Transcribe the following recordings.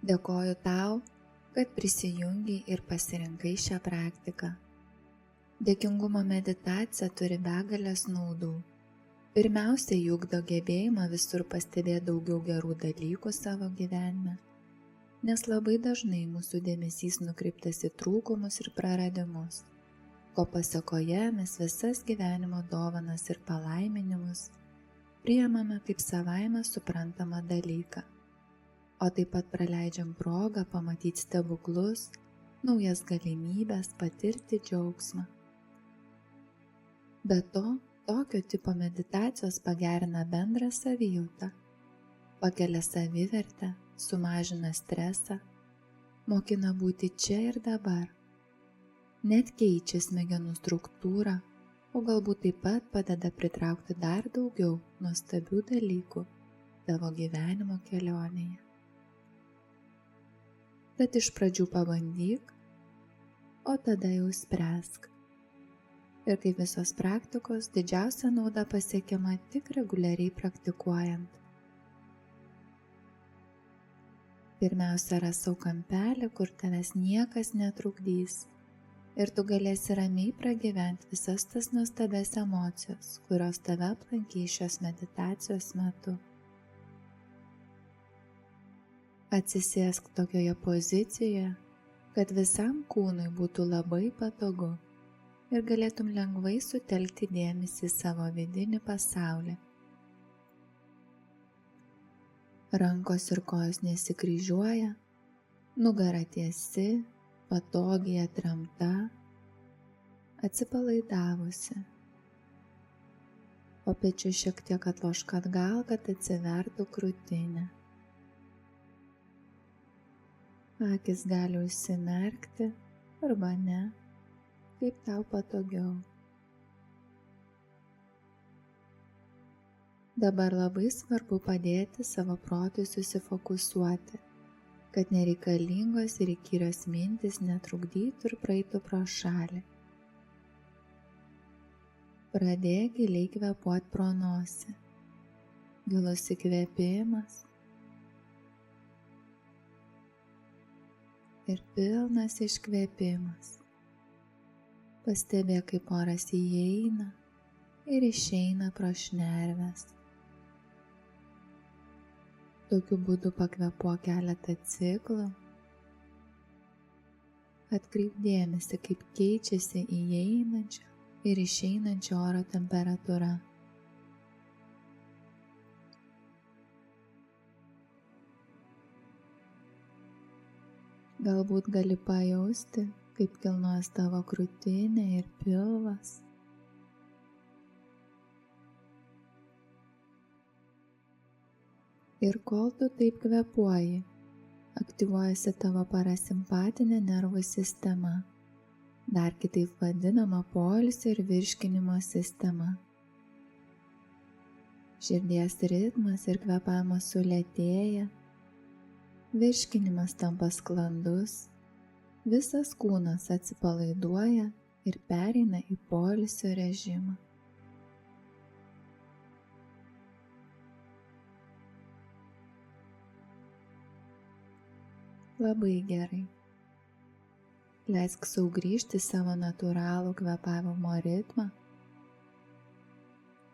Dėkoju tau, kad prisijungiai ir pasirinkai šią praktiką. Dėkingumo meditacija turi begalės naudų. Pirmiausia, ugdo gebėjimą visur pastebėti daugiau gerų dalykų savo gyvenime, nes labai dažnai mūsų dėmesys nukreiptas į trūkumus ir praradimus, ko pasekoje mes visas gyvenimo dovanas ir palaiminimus priimame kaip savaime suprantamą dalyką, o taip pat praleidžiam progą pamatyti stebuklus, naujas galimybės, patirti džiaugsmą. Be to, tokio tipo meditacijos pagerina bendrą savijautą, pakelia savivertę, sumažina stresą, mokina būti čia ir dabar, net keičia smegenų struktūrą, o galbūt taip pat padeda pritraukti dar daugiau nuostabių dalykų tavo gyvenimo kelionėje. Tad iš pradžių pabandyk, o tada jau spręsk. Ir kaip visos praktikos, didžiausia nauda pasiekiama tik reguliariai praktikuojant. Pirmiausia, ras sau kampelį, kur tavęs niekas netrukdys ir tu galėsi ramiai pragyventi visas tas nuostabias emocijas, kurios tave aplankys šios meditacijos metu. Atsisėsk tokioje pozicijoje, kad visam kūnui būtų labai patogu ir galėtum lengvai sutelkti dėmesį į savo vidinį pasaulį. Rankos ir kojos nesikryžiuoja, nugara tiesi, patogiai atremta, atsipalaidavusi. O pečiu šiek tiek atlošk atgal, kad atsivertų krūtinė. Akis gali užsimerkti arba ne, kaip tau patogiau. Dabar labai svarbu padėti savo protui susifokusuoti, kad nereikalingos ir įkyrios mintis netrukdytų ir praeitų pro šalį. Pradėk giliai kvėpuoti pro nosį. Gilus įkvėpimas ir pilnas iškvėpimas. Pastebėk, kaip oras įeina ir išeina pro šnerves. Tokiu būdu pakvėpuok keletą ciklų. Atkreip dėmesį, kaip keičiasi įeinančio ir išeinančio oro temperatūra. Galbūt gali pajausti, kaip kilnojas tavo krūtinė ir pilvas. Ir kol tu taip kvėpuoji, aktyvuojasi tavo parasimpatinė nervų sistema, dar kitaip vadinama poilsio ir virškinimo sistema. Širdies ritmas ir kvėpavimas sulėtėja, virškinimas tampa sklandus, visas kūnas atsipalaiduoja ir pereina į poilsio režimą. Labai gerai. Leisk sau grįžti į savo natūralų kvėpavimo ritmą.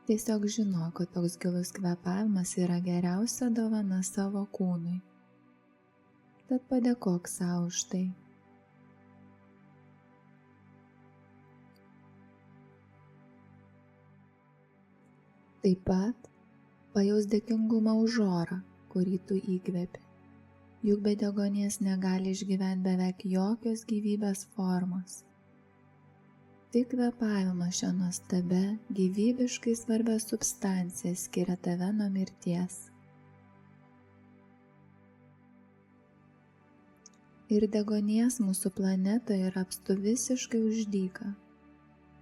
Tiesiog žinok, kad toks gilus kvėpavimas yra geriausia dovana savo kūnui. Tad padėkok sau už tai. Taip pat pajaus dėkingumą už orą, kurį tu įkvepi. Juk be deguonies negali išgyventi beveik jokios gyvybės formos. Tik kvėpavimas šią nuostabią, gyvybiškai svarbią substanciją skiria tave nuo mirties. Ir deguonies mūsų planetoje yra apstu visiškai uždyka.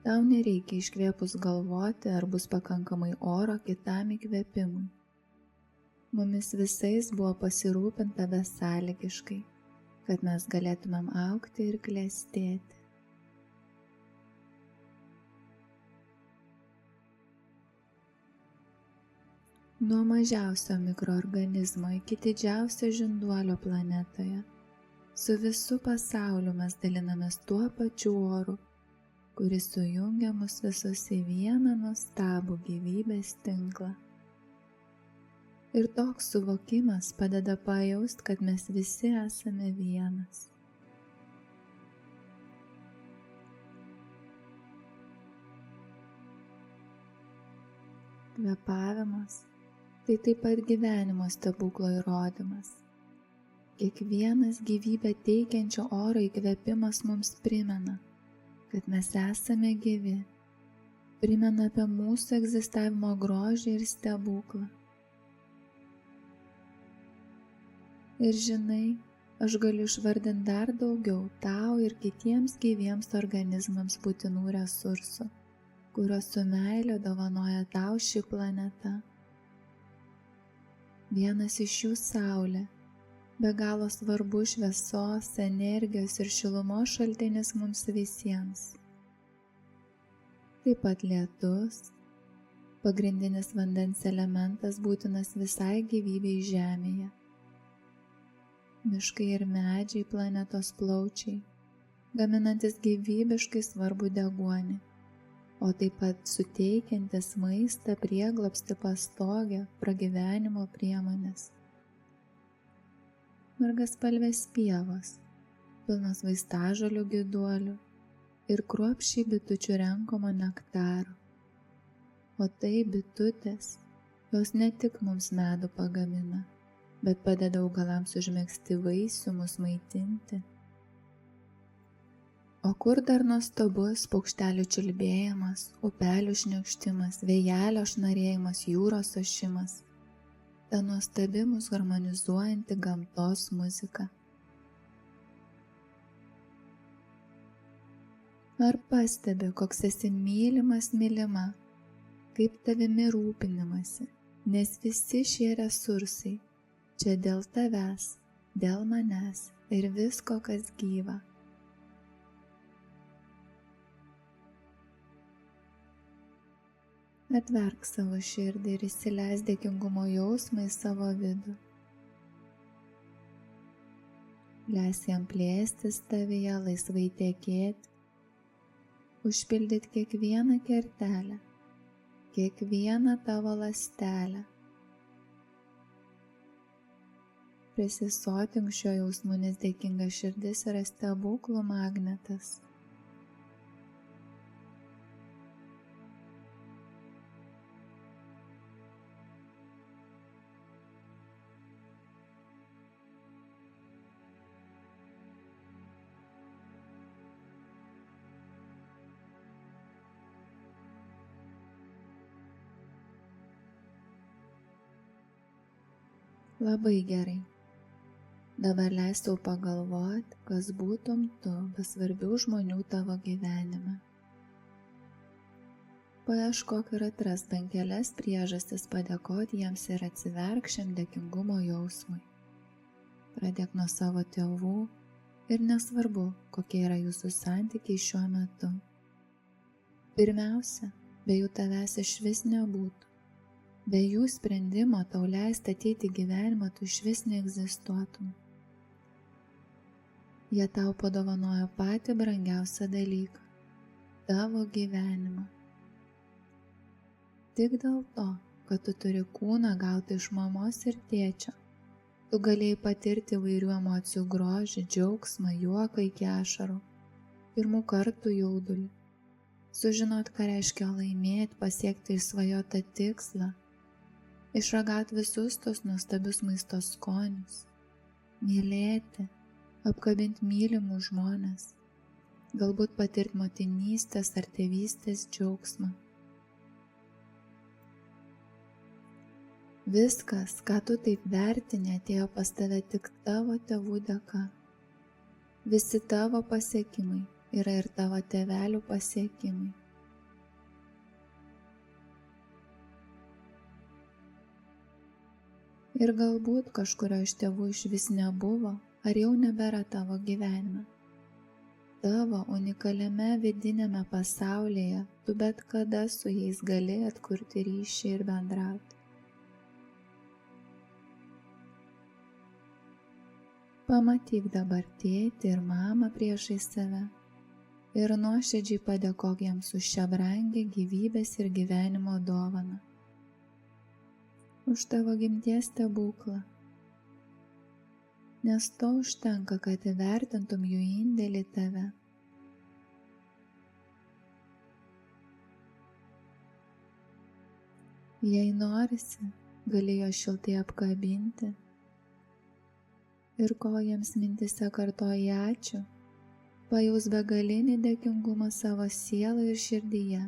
Tau nereikia iškvėpus galvoti, ar bus pakankamai oro kitam įkvėpimui. Mumis visais buvo pasirūpinta besąlygiškai, kad mes galėtumėm augti ir klestėti. Nuo mažiausio mikroorganizmo iki didžiausio žinduolio planetoje, su visu pasauliu mes dalinamės tuo pačiu oru, kuris sujungia mus visus į vieną nuostabų gyvybės tinklą. Ir toks suvokimas padeda pajaust, kad mes visi esame vienas. Kvėpavimas – tai taip pat gyvenimo stebuklo įrodymas. Kiekvienas gyvybę teikiančio oro įkvėpimas mums primena, kad mes esame gyvi, primena apie mūsų egzistavimo grožį ir stebuklą. Ir žinai, aš galiu išvardinti dar daugiau tau ir kitiems gyviems organizmams būtinų resursų, kuriuos su meile dovanoja tau ši planeta. Vienas iš jų Saulė, be galo svarbu šviesos, energijos ir šilumos šaltinis mums visiems. Taip pat lietus, pagrindinis vandens elementas būtinas visai gyvybei Žemėje. Miškai ir medžiai planetos plaučiai, gaminantis gyvybiškai svarbų deguonį, o taip pat suteikiantis maistą, prieglobstį, pastogę, pragyvenimo priemonės. Margaspalvės pievos, pilnos vaistažolių gyduolių ir kruopščiai bitučių renkamo nektaro. O tai bitutės, jos ne tik mums medų pagamina, bet padeda augalams užmegzti vaisių, mus maitinti. O kur dar nuostabus paukštelių čiulbėjimas, upelių šniokštimas, vėjelio šnarėjimas, jūros ošimas, ta nuostabi mus harmonizuojanti gamtos muzika. Ar pastebi, koks esi mylimas, mylima, kaip tavimi rūpinimasi, nes visi šie resursai čia dėl tavęs, dėl manęs ir visko, kas gyva. Atverk savo širdį ir įsileisk dėkingumo jausmą į savo vidų. Leisk jam plėstis tavyje, laisvai tekėti, užpildyti kiekvieną kertelę, kiekvieną tavo ląstelę. Prisisotink šio jausmu, nes dėkinga širdis yra stebuklų magnetas. Labai gerai. Dabar leis tau pagalvoti, kas būtum tu be svarbių žmonių tavo gyvenime. Paieškok ir atrask bent kelias priežastis padėkoti jiems ir atsiverk šiam dėkingumo jausmui. Pradėk nuo savo tėvų ir nesvarbu, kokie yra jūsų santykiai šiuo metu. Pirmiausia, be jų tavęs išvis nebūtų. Be jų sprendimo tau leisti ateiti į gyvenimą, tu išvis neegzistuotum. Jie tau padovanojo patį brangiausią dalyką – tavo gyvenimą. Tik dėl to, kad tu turi kūną gautą iš mamos ir tėčio, tu galėjai patirti įvairių emocijų grožį, džiaugsmą, juoką iki ašarų, pirmų kartų jaudulį, sužinot, ką reiškia laimėti, pasiekti išsvajotą tikslą, išragauti visus tos nuostabius maisto skonius, mylėti, apkabinti mylimus žmones, galbūt patirti motinystės ar tėvystės džiaugsmą. Viskas, ką tu taip vertini, atėjo pas tave tik tavo tėvų dėka. Visi tavo pasiekimai yra ir tavo tėvelių pasiekimai. Ir galbūt kažkurio iš tėvų išvis nebuvo, ar jau nebėra tavo gyvenime. Tavo unikaliame vidinėme pasaulyje tu bet kada su jais gali atkurti ryšį ir bendrauti. Pamatyk dabar tėtį ir mamą priešais save ir nuoširdžiai padėkok jiems už šią brangę gyvybės ir gyvenimo dovaną, už tavo gimties stebuklą, nes to užtenka, kad įvertintum jų indėlį į tave. Jei norisi, gali jo šiltai apkabinti ir kol jiems mintyse kartoji ačiū, pajaus begalinį dėkingumą savo sielą ir širdyje,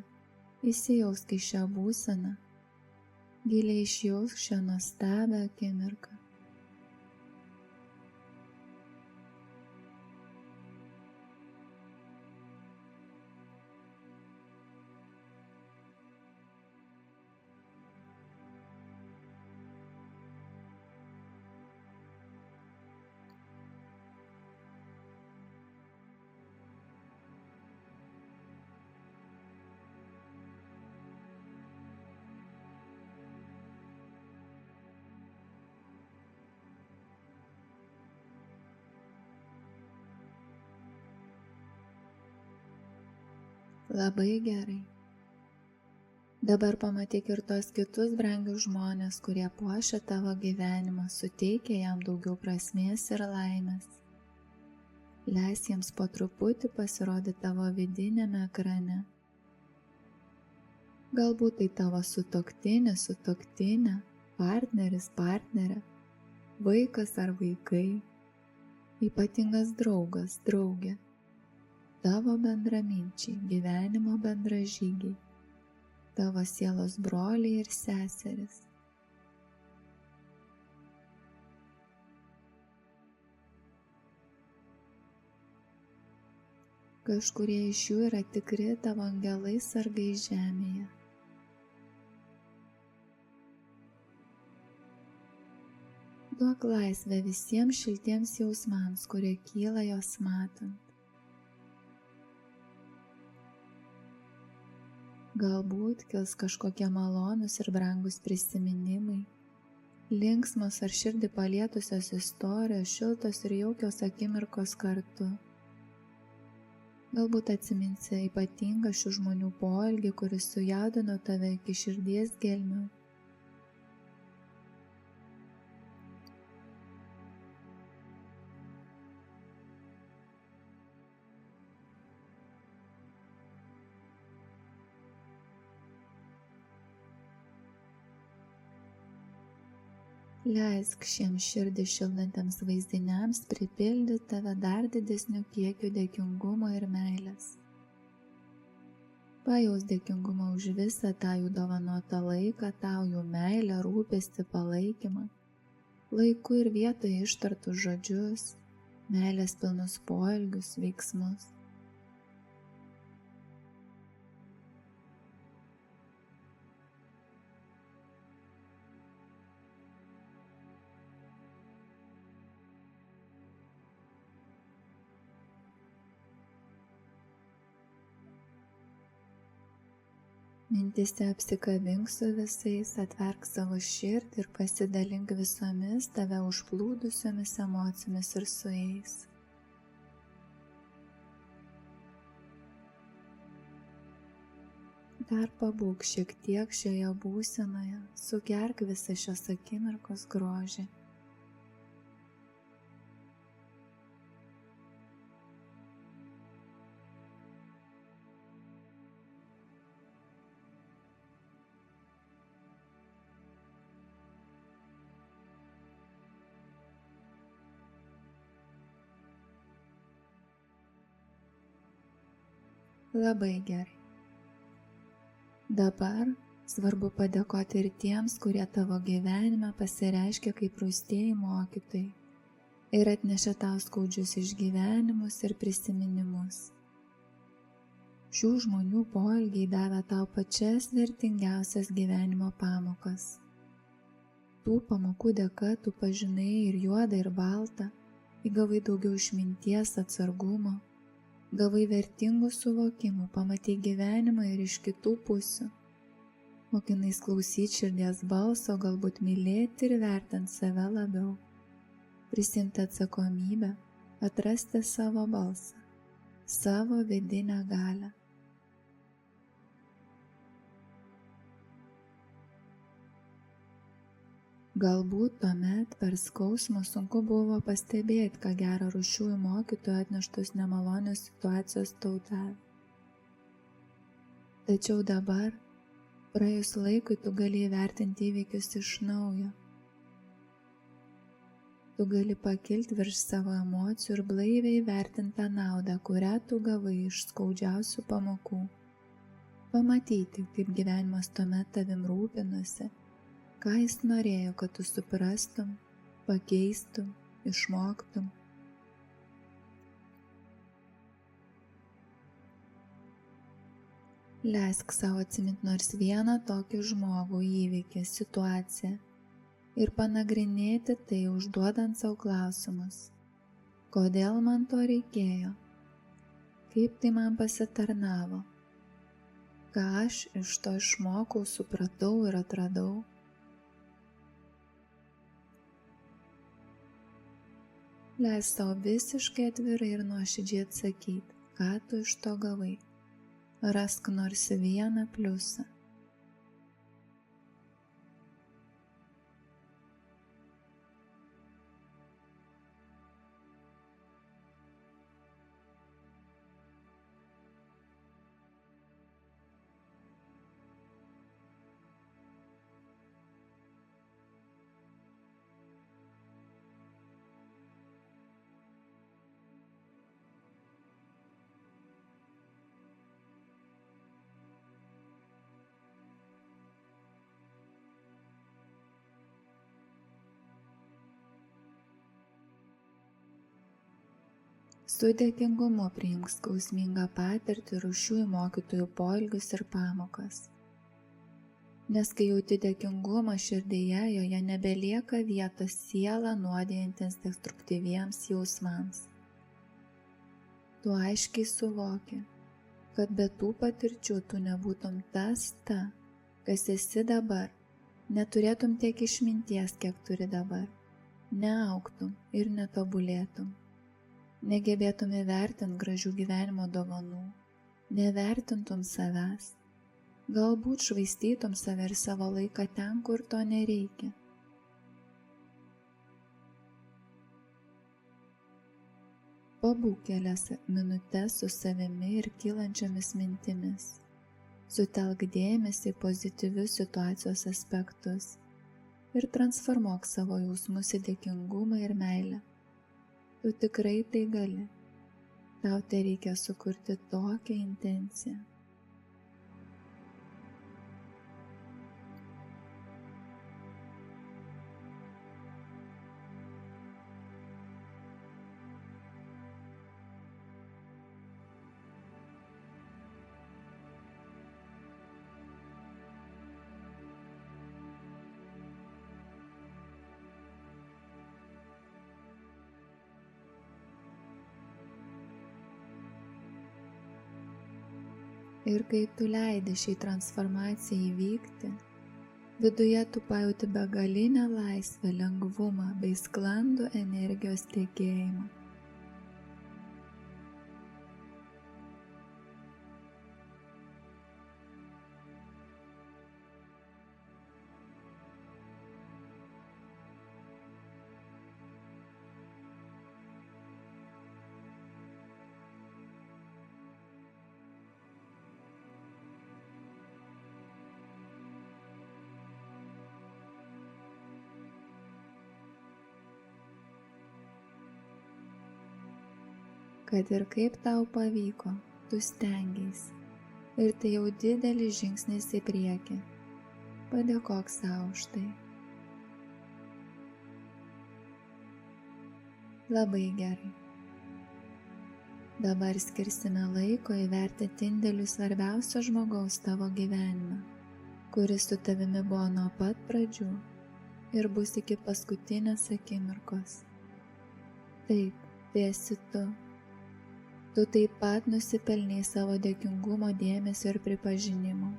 įsijausk į šią būseną, giliai išjausk šią nuostabią akimirką. Labai gerai. Dabar pamatyk ir tos kitus brangius žmonės, kurie puošia tavo gyvenimą, suteikia jam daugiau prasmės ir laimės. Leis jiems po truputį pasirodyti tavo vidinėme ekrane. Galbūt tai tavo sutuoktinis, sutuoktinė, partneris, partnerė, vaikas ar vaikai, ypatingas draugas, draugė, tavo bendraminčiai, gyvenimo bendražygiai, tavo sielos broliai ir seserys. Kažkurie iš jų yra tikri tavo angelai sargai žemėje. Duok laisvę visiems šiltiems jausmams, kurie kyla jos matant. Galbūt kils kažkokie malonūs ir brangus prisiminimai, linksmos ar širdį palietusios istorijos, šiltos ir jaukios akimirkos kartu. Galbūt atsiminsi ypatingą šių žmonių poelgį, kuris sujaudino tave iki širdies gelmių. Leisk šiems širdį šildantiems vaizdiniams pripildyti tave dar didesniu kiekiu dėkingumo ir meilės. Pajaus dėkingumą už visą tą jų dovanotą laiką, tau jų meilę, rūpestį, palaikymą, laiku ir vietoje ištartus žodžius, meilės pilnus poelgius, veiksmus. Mintise apsikabink su visais, atverk savo širdį ir pasidalink visomis tave užplūdusiomis emocijomis ir su jais. Dar pabūk šiek tiek šioje būsenoje, sugerk visą šios akimirkos grožį. Labai gerai. Dabar svarbu padėkoti ir tiems, kurie tavo gyvenime pasireiškia kaip rūstieji mokytojai ir atnešė tau skaudžius išgyvenimus ir prisiminimus. Šių žmonių poelgiai davė tau pačias vertingiausias gyvenimo pamokas. Tų pamokų dėka tu pažinai ir juodą, ir baltą, įgavai daugiau išminties, atsargumo, gavai vertingų suvokimų, pamatei gyvenimą ir iš kitų pusių, mokinais klausyti širdies balso, galbūt mylėti ir vertinti save labiau. prisimti atsakomybę, atrasti savo balsą, savo vidinę galią. Galbūt tuomet per skausmą sunku buvo pastebėti, ką gerą rūsčiųjų mokytojų atneštus nemalonios situacijos tau davė. Tačiau dabar, praėjus laikui, tu gali įvertinti įvykius iš naujo. Tu gali pakilti virš savo emocijų ir blaiviai įvertinti tą naudą, kurią tu gavai iš skaudžiausių pamokų. Pamatyti, kaip gyvenimas tuomet tavim rūpinosi, ką jis norėjo, kad tu suprastum, pakeistum, išmoktum. Leisk savo atsiminti nors vieną tokį žmogų, įvykį, situaciją ir panagrinėti tai, užduodant savo klausimus. Kodėl man to reikėjo? Kaip tai man pasitarnavo? Ką aš iš to išmokau, supratau ir atradau? Leisk savo visiškai atvirai ir nuoširdžiai atsakyti, ką tu iš to gavai. Rask nors vieną pliusą. Su dėkingumu priimk skausmingą patirtį, rūsčiųjų mokytojų poelgius ir pamokas. Nes kai jauti dėkingumą širdyje, joje nebelieka vietos sielą nuodijantiems destruktyviems jausmams. Tu aiškiai suvoki, kad be tų patirčių tu nebūtum tas, kas esi dabar, neturėtum tiek išminties, kiek turi dabar, neaugtum ir netobulėtum. Negebėtum įvertinti gražių gyvenimo dovanų, nevertintum savęs, galbūt švaistytum save ir savo laiką ten, kur to nereikia. Pabūk kelias minutes su savimi ir kylančiomis mintimis. Sutelk dėmesį į pozityvius situacijos aspektus ir transformuok savo jausmus į dėkingumą ir meilę. Tu tikrai tai gali. Tau tereikia sukurti tokią intenciją. Ir kai tu leidi šiai transformacijai įvykti, viduje tu pajauti begalinę laisvę, lengvumą bei sklandų energijos tekėjimą. Kad ir kaip tau pavyko, tu stengeisi. Ir tai jau didelis žingsnis į priekį. Padėkok savo už tai. Labai gerai. Dabar skirsime laiko įvertinti indėlių svarbiausio žmogaus tavo gyvenime, kuris su tavimi buvo nuo pat pradžių ir bus iki paskutinės akimirkos. Taip, tai esi tu. Tu taip pat nusipelnei savo dėkingumo, dėmesio ir pripažinimo.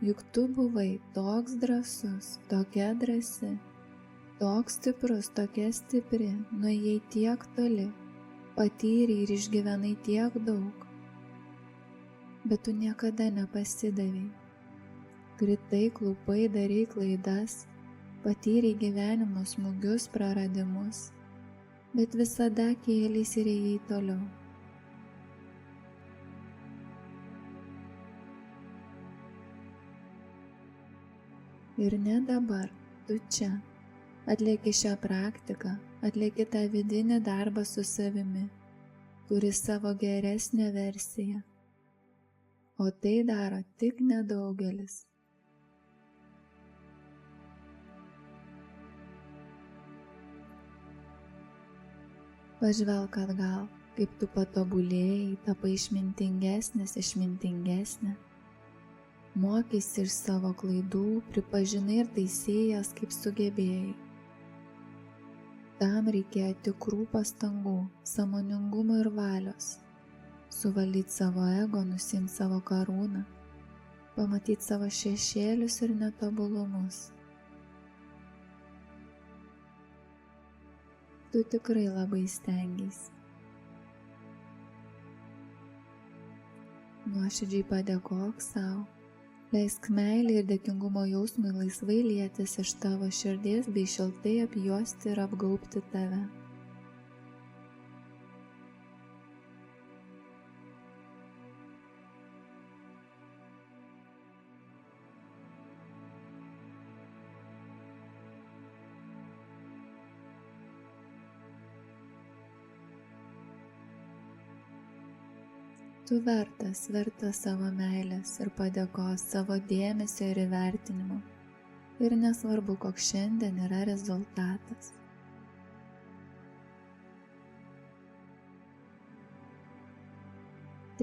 Juk tu buvai toks drąsus, tokia drąsi, toks stiprus, tokia stipri, nuėjai tiek toli, patyrei ir išgyvenai tiek daug, bet tu niekada nepasidavei. Kritai, klupai, darei klaidas, patyrei gyvenimo smūgius, praradimus, bet visada kėlės ir ėjai toliau. Ir ne dabar, tu čia, atlieki šią praktiką, atlieki tą vidinį darbą su savimi, kuri savo geresnę versiją, o tai daro tik nedaugelis. Pažvelk atgal, kaip tu patobulėjai, tapai išmintingesnis, išmintingesnė. Mokeisi iš savo klaidų, pripažinai ir teisėjas, kaip sugebėjai. Tam reikėjo tikrų pastangų, sąmoningumo ir valios. Suvaldyti savo ego, nusimti savo karūną, pamatyti savo šešėlius ir netobulumus. Tu tikrai labai stengiais. Nuoširdžiai padėkok sau, leisk meilę ir dėkingumo jausmui laisvai lietis iš tavo širdies bei šiltai apjuosti ir apgaubti tave. Tu vertas savo meilės ir padėkos, savo dėmesio ir įvertinimo. Ir nesvarbu, koks šiandien yra rezultatas.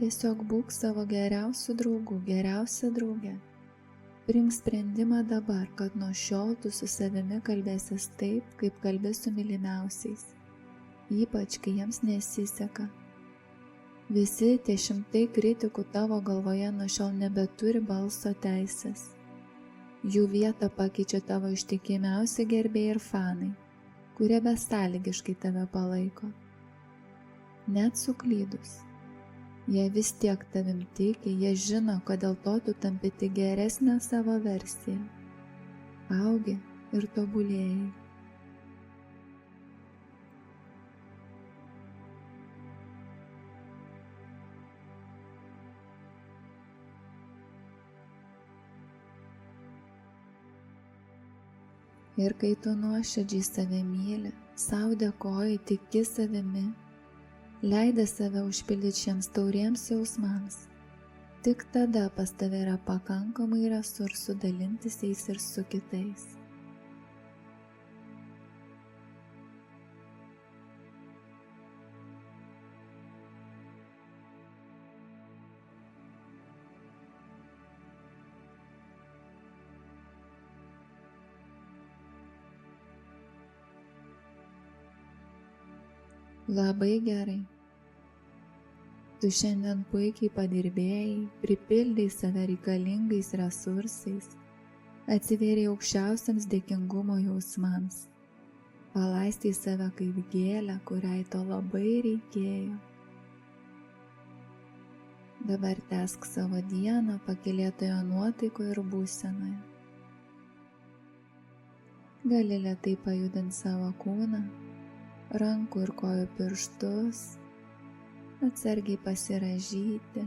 Tiesiog būk savo geriausiu draugu, geriausia drauge. Priimk sprendimą dabar, kad nuo šiol tu su savimi kalbėsies taip, kaip kalbi su mylimiausiais, ypač kai jiems nesiseka. Visi tie šimtai kritikų tavo galvoje nuo šiol nebeturi balso teisės. Jų vietą pakeičia tavo ištikimiausi gerbėjai ir fanai, kurie besąlygiškai tave palaiko. Net suklydus. Jie vis tiek tavim tiki, jie žino, kad dėl to tu tampi tik geresnę savo versiją. Augi ir tobulėjai. Ir kai tu nuoširdžiai save myli, sau dėkoji, tiki savimi, leidi save užpildyti šiems tauriems jausmams, tik tada pas tave yra pakankamai resursų dalintis jais ir su kitais. Labai gerai. Tu šiandien puikiai padirbėjai, pripildei save reikalingais resursais, atsivėrei aukščiausiams dėkingumo jausmams, palaistei save kaip gėlę, kuriai to labai reikėjo. Dabar tęsk savo dieną pakylėtoje nuotaikoje ir būsenoje. Gali lėtai pajudinti savo kūną, rankų ir kojų pirštus, atsargiai pasirąžyti,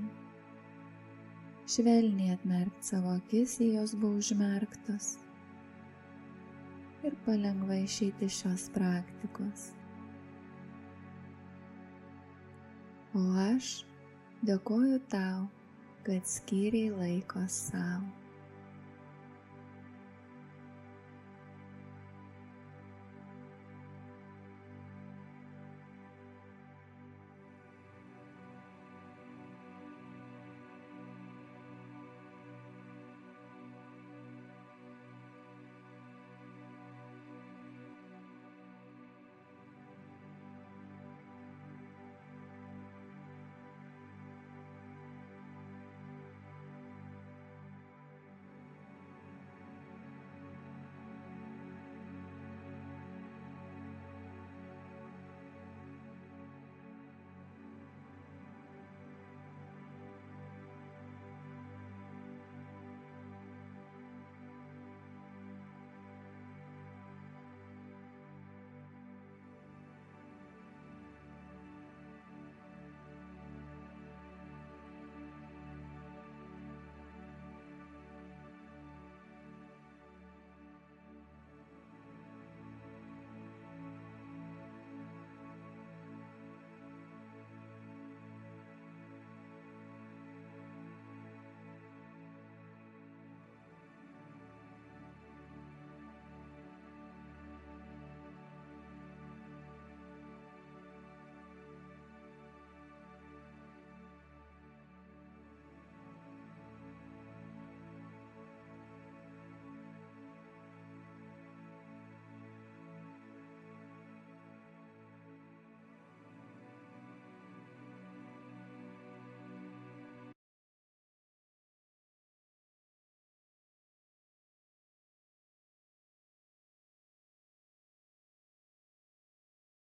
švelniai atmerkti savo akis, jei jos buvo užmerktos, ir palengva išeiti iš šios praktikos. O aš dėkoju tau, kad skyrei laiko sau.